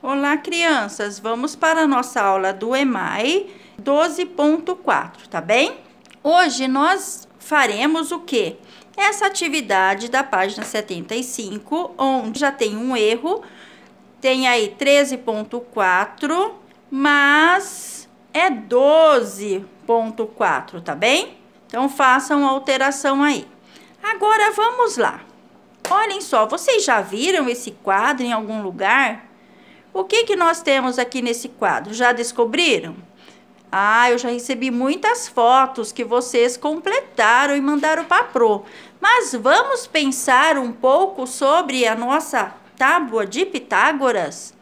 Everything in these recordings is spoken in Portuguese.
Olá, crianças! Vamos para a nossa aula do EMAI 12.4, tá bem? Hoje nós faremos o quê? Essa atividade da página 75, onde já tem um erro, tem aí 13.4, mas é 12.4, tá bem? Então, façam a alteração aí. Agora, vamos lá. Olhem só, vocês já viram esse quadro em algum lugar? O que nós temos aqui nesse quadro? Já descobriram? Ah, eu já recebi muitas fotos que vocês completaram e mandaram para a Pro. Mas vamos pensar um pouco sobre a nossa tábua de Pitágoras?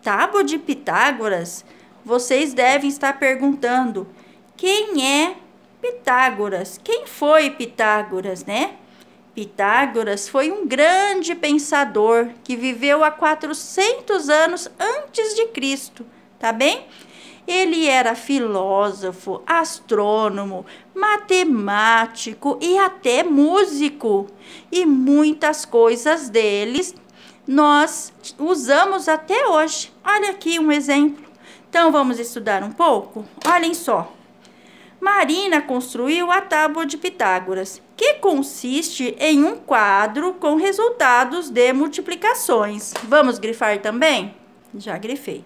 Tábua de Pitágoras, vocês devem estar perguntando, quem é Pitágoras? Quem foi Pitágoras, né? Pitágoras foi um grande pensador que viveu há 400 anos antes de Cristo, tá bem? Ele era filósofo, astrônomo, matemático e até músico. E muitas coisas deles nós usamos até hoje. Olha aqui um exemplo. Então, vamos estudar um pouco? Olhem só. Marina construiu a tábua de Pitágoras, que consiste em um quadro com resultados de multiplicações. Vamos grifar também? Já grifei.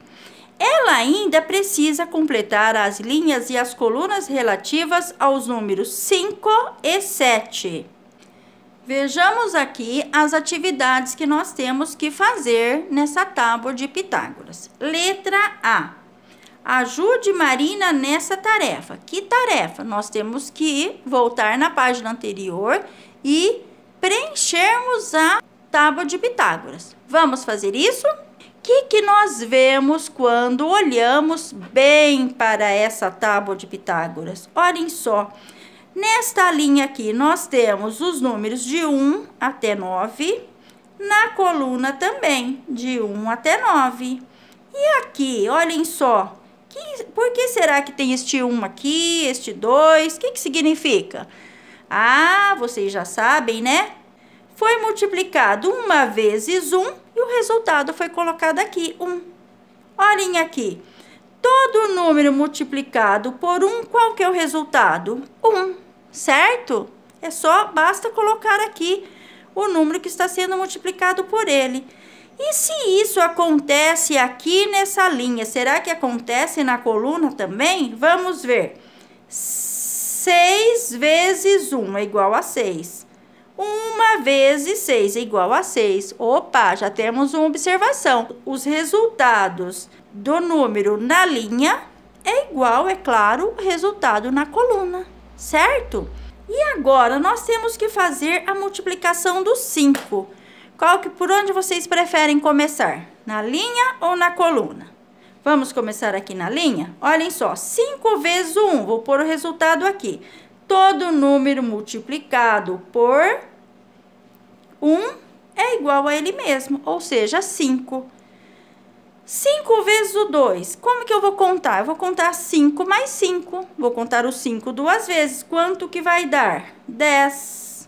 Ela ainda precisa completar as linhas e as colunas relativas aos números 5 e 7. Vejamos aqui as atividades que nós temos que fazer nessa tábua de Pitágoras. Letra A. Ajude Marina nessa tarefa. Que tarefa? Nós temos que voltar na página anterior e preenchermos a tábua de Pitágoras. Vamos fazer isso? O que nós vemos quando olhamos bem para essa tábua de Pitágoras? Olhem só. Nesta linha aqui, nós temos os números de 1 até 9. Na coluna também, de 1 até 9. E aqui, olhem só. Por que será que tem este 1 aqui, este 2? O que significa? Ah, vocês já sabem, né? Foi multiplicado 1 vezes 1 e o resultado foi colocado aqui, 1. Olhem aqui. Todo número multiplicado por 1, qual que é o resultado? 1, certo? Basta colocar aqui o número que está sendo multiplicado por ele. E se isso acontece aqui nessa linha, será que acontece na coluna também? Vamos ver. 6 vezes 1 é igual a 6. 1 vezes 6 é igual a 6. Opa, já temos uma observação. Os resultados do número na linha é igual, é claro, o resultado na coluna, certo? E agora, nós temos que fazer a multiplicação do 5. Por onde vocês preferem começar? Na linha ou na coluna? Vamos começar aqui na linha? Olhem só, 5 vezes 1, vou pôr o resultado aqui. Todo número multiplicado por 1 é igual a ele mesmo, ou seja, 5. 5 vezes o 2, como que eu vou contar? Eu vou contar 5 mais 5. Vou contar o 5 duas vezes. Quanto que vai dar? 10.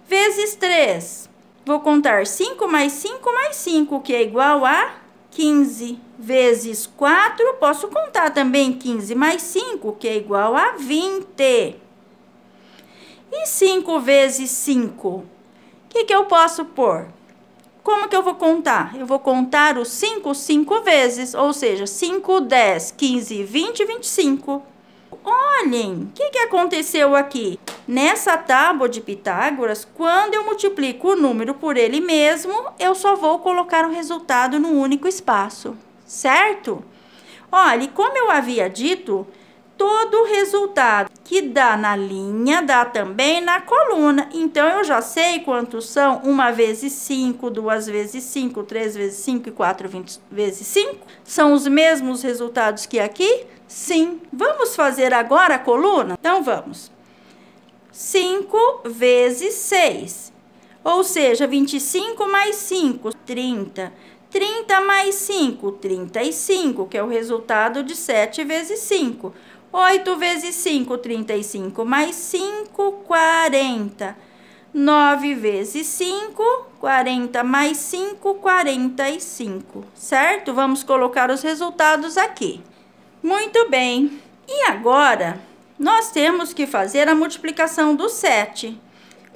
Vezes 3. Vou contar 5 mais 5 mais 5, que é igual a 15. Vezes 4, posso contar também 15 mais 5, que é igual a 20. E 5 vezes 5, o que eu posso pôr? Como que eu vou contar? Eu vou contar os 5 vezes, ou seja, 5, 10, 15, 20 e 25. Olhem, o que aconteceu aqui? Nessa tábua de Pitágoras, quando eu multiplico o número por ele mesmo, eu só vou colocar o resultado no único espaço, certo? Olha, como eu havia dito, todo resultado que dá na linha, dá também na coluna. Então, eu já sei quantos são 1 vezes 5, 2 vezes 5, 3 vezes 5 e 4 vezes 5. São os mesmos resultados que aqui? Sim. Vamos fazer agora a coluna? Então, vamos. 5 vezes 6, ou seja, 25 mais 5, 30. 30 mais 5, 35, que é o resultado de 7 vezes 5. 8 vezes 5, 35 mais 5, 40. 9 vezes 5, 40 mais 5, 45, certo? Vamos colocar os resultados aqui. Muito bem. E agora, nós temos que fazer a multiplicação do 7.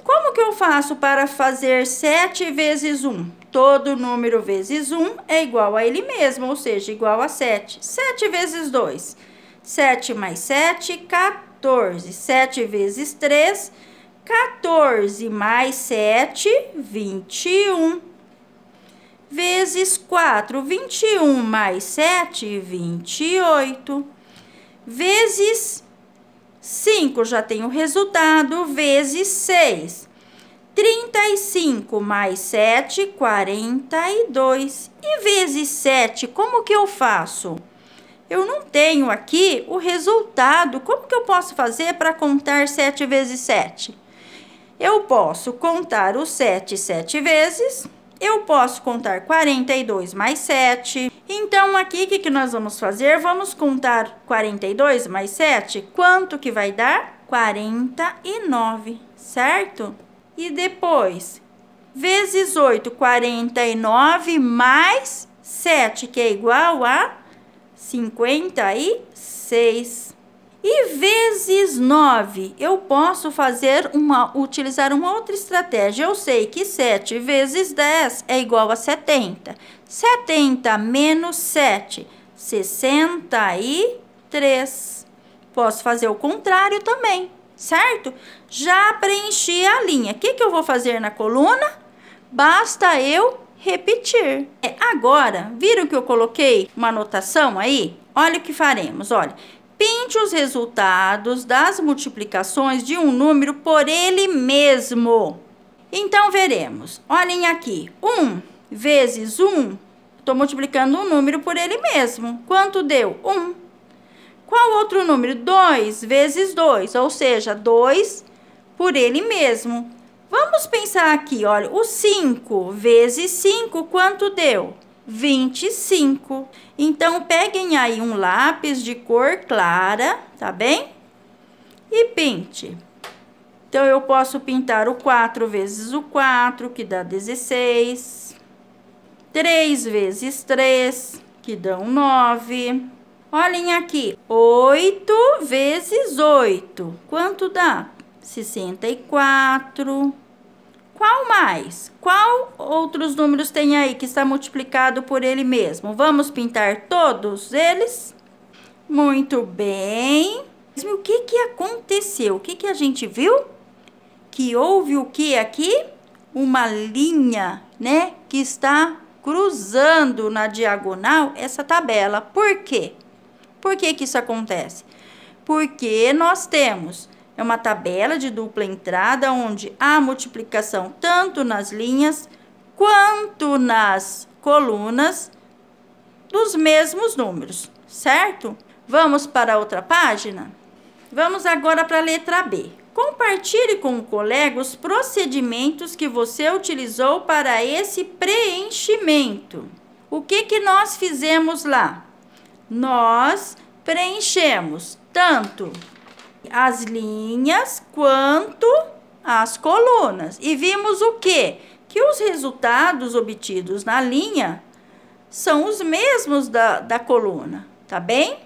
Como que eu faço para fazer 7 vezes 1? Todo número vezes 1 é igual a ele mesmo, ou seja, igual a 7. 7 vezes 2, 7 mais 7, 14. 7 vezes 3, 14 mais 7, 21. Vezes 4, 21 mais 7, 28. Vezes 5, já tem o resultado, vezes 6. 35 mais 7, 42. E vezes 7, como que eu faço? Eu não tenho aqui o resultado. Como que eu posso fazer para contar 7 vezes 7? Eu posso contar o 7 7 vezes. Eu posso contar 42 mais 7. Então, aqui, o que nós vamos fazer? Vamos contar 42 mais 7. Quanto que vai dar? 49, certo? E depois, vezes 8, 49 mais 7, que é igual a 56. E vezes 9, eu posso utilizar uma outra estratégia. Eu sei que 7 vezes 10 é igual a 70. 70 menos 7, 63. Posso fazer o contrário também, certo? Já preenchi a linha. O que eu vou fazer na coluna? Basta eu repetir. Agora, viram que eu coloquei uma anotação aí? Olha o que faremos, olha. Pinte os resultados das multiplicações de um número por ele mesmo. Então, veremos. Olhem aqui. 1 vezes 1, estou multiplicando um número por ele mesmo. Quanto deu? 1. Qual outro número? 2 vezes 2, ou seja, 2 por ele mesmo. Vamos pensar aqui, olha. O 5 vezes 5, quanto deu? 25. Então, peguem aí um lápis de cor clara, tá bem? E pinte. Então, eu posso pintar o 4 vezes o 4, que dá 16. 3 vezes 3, que dão 9. Olhem aqui. 8 vezes 8, quanto dá? 64. Qual mais? Qual outros números tem aí que está multiplicado por ele mesmo? Vamos pintar todos eles? Muito bem. O que aconteceu? O que a gente viu? Que houve o que aqui? Uma linha, né? Que está cruzando na diagonal essa tabela. Por quê? Por que isso acontece? Porque nós temos... É uma tabela de dupla entrada, onde há multiplicação tanto nas linhas quanto nas colunas dos mesmos números, certo? Vamos para outra página? Vamos agora para a letra B. Compartilhe com o colega os procedimentos que você utilizou para esse preenchimento. O que nós fizemos lá? Nós preenchemos tanto as linhas quanto as colunas. E vimos o quê? Que os resultados obtidos na linha são os mesmos da coluna, tá bem?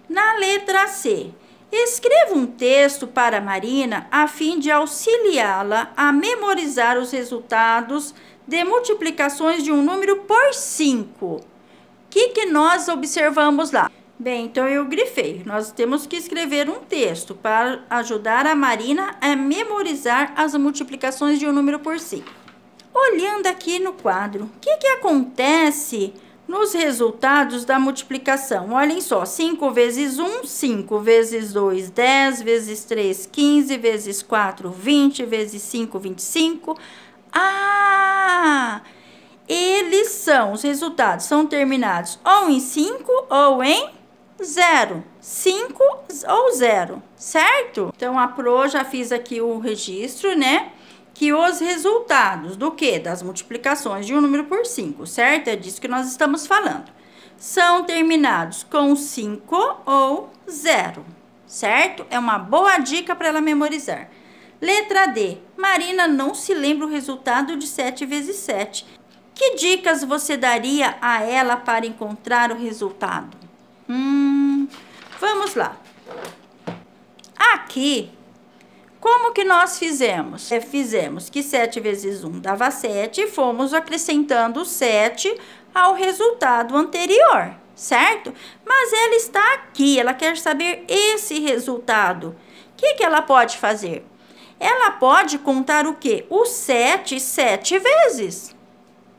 Na letra C, escreva um texto para a Marina a fim de auxiliá-la a memorizar os resultados de multiplicações de um número por 5. O que nós observamos lá? Bem, então eu grifei. Nós temos que escrever um texto para ajudar a Marina a memorizar as multiplicações de um número por 5. Olhando aqui no quadro, o que acontece nos resultados da multiplicação? Olhem só, 5 vezes 1, 5 vezes 2, 10, vezes 3, 15, vezes 4, 20, vezes 5, 25. Os resultados são terminados ou em 5 ou em 0, 5 ou 0, certo? Então, a Pro já fiz aqui o registro, né? Que os resultados do quê? Das multiplicações de um número por 5, certo? É disso que nós estamos falando. São terminados com 5 ou 0, certo? É uma boa dica para ela memorizar. Letra D. Marina não se lembra o resultado de 7 vezes 7. Que dicas você daria a ela para encontrar o resultado? Vamos lá. Aqui, como que nós fizemos? Fizemos que 7 vezes 1 dava 7 e fomos acrescentando 7 ao resultado anterior, certo? Mas ela está aqui, ela quer saber esse resultado. O que ela pode fazer? Ela pode contar o quê? O 7 7 vezes.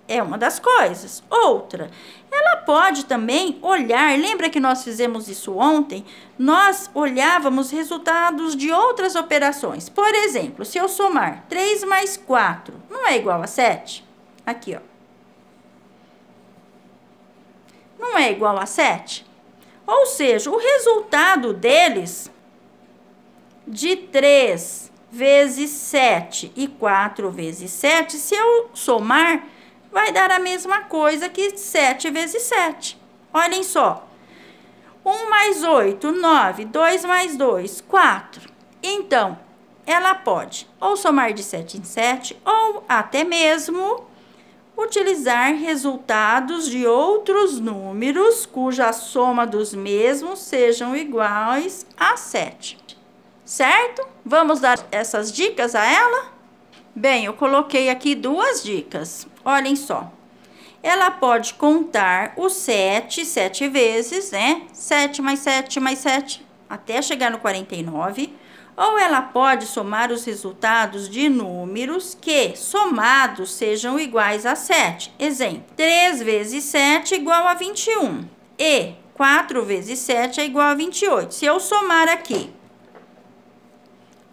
É uma das coisas. Outra, ela pode também olhar, lembra que nós fizemos isso ontem? Nós olhávamos resultados de outras operações. Por exemplo, se eu somar 3 mais 4, não é igual a 7? Aqui, ó. Não é igual a 7? Ou seja, o resultado deles, de 3 vezes 7 e 4 vezes 7, se eu somar, vai dar a mesma coisa que 7 vezes 7. Olhem só. 1 mais 8, 9. 2 mais 2, 4. Então, ela pode ou somar de 7 em 7, ou até mesmo utilizar resultados de outros números cuja soma dos mesmos sejam iguais a 7. Certo? Vamos dar essas dicas a ela? Bem, eu coloquei aqui 2 dicas. Olhem só. Ela pode contar o 7, 7 vezes, né? 7 mais 7 mais 7, até chegar no 49. Ou ela pode somar os resultados de números que, somados, sejam iguais a 7. Exemplo, 3 vezes 7 é igual a 21. E 4 vezes 7 é igual a 28. Se eu somar aqui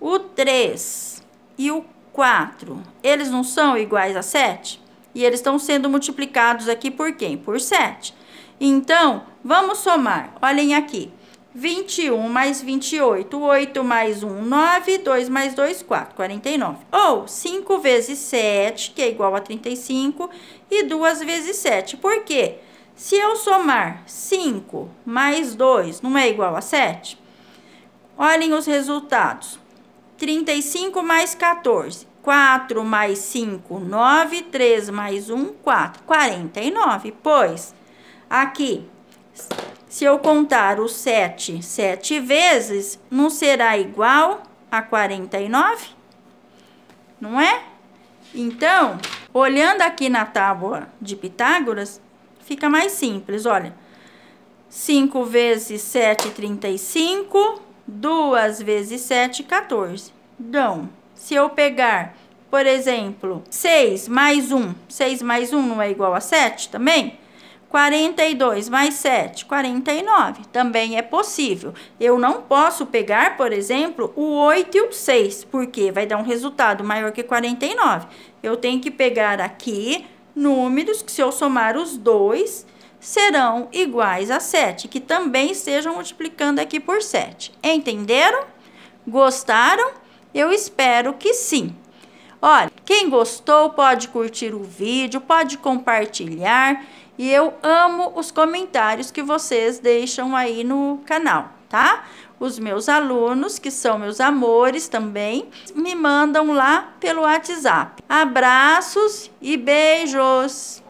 o 3 e o 4, eles não são iguais a 7? E eles estão sendo multiplicados aqui por quem? Por 7. Então, vamos somar. Olhem aqui. 21 mais 28, 8 mais 1, 9, 2 mais 2, 4, 49. Ou 5 vezes 7, que é igual a 35, e 2 vezes 7. Por quê? Se eu somar 5 mais 2, não é igual a 7? Olhem os resultados. 35 mais 14. 4 mais 5, 9, 3 mais 1, 4, 49. Pois, aqui, se eu contar o 7 7 vezes, não será igual a 49? Não é? Então, olhando aqui na tábua de Pitágoras, fica mais simples, olha. 5 vezes 7, 35, 2 vezes 7, 14. Então, se eu pegar, por exemplo, 6 mais 1 não é igual a 7 também? 42 mais 7, 49, também é possível. Eu não posso pegar, por exemplo, o 8 e o 6, porque vai dar um resultado maior que 49. Eu tenho que pegar aqui números que, se eu somar os dois, serão iguais a 7, que também estejam multiplicando aqui por 7. Entenderam? Gostaram? Eu espero que sim. Olha, quem gostou pode curtir o vídeo, pode compartilhar. E eu amo os comentários que vocês deixam aí no canal, tá? Os meus alunos, que são meus amores também, me mandam lá pelo WhatsApp. Abraços e beijos!